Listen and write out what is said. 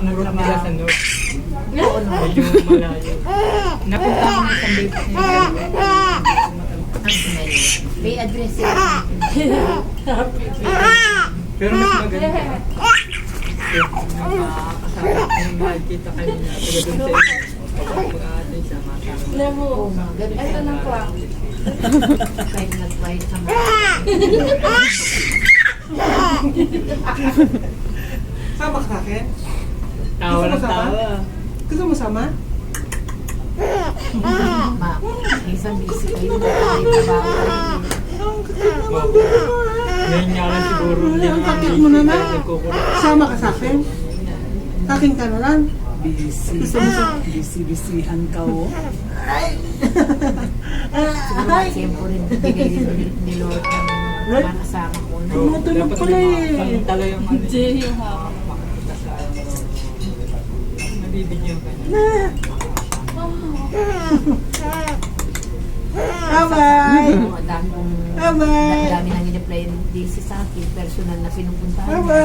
Nagurot nila sa north. Medyo malayo. Napunta ko ng isang baby niya. May address yun. Pero mas maganda. Nakakasama ko yung makikita kayo na taga dun sa mag-aatay sa mata. Oo, ganda. Ito lang po. Kahit nag-bite sa mga. Sama ka sa akin? Tawa ng tawa. Gusto mo sama? Ma, isang busy kayo na trabaho kayo. Ngayon nga lang siguro Ay, ang yung kapit mo na na. nagkukulit. Sama ka sa akin? Sa akin ka na lang? Busy-busyhan ka, oh. Siguro siyempre rin bigay ni Lord ng mga kasama ko na. Tumutulog pala eh. Talo yung ano. Jay, yung hawak. Makakita sa ano. Nabibigyan ka niya. Bye-bye! Ang dami kong Bye-bye! dami nang in-apply din sa akin, personal na pinupuntahan. Bye-bye!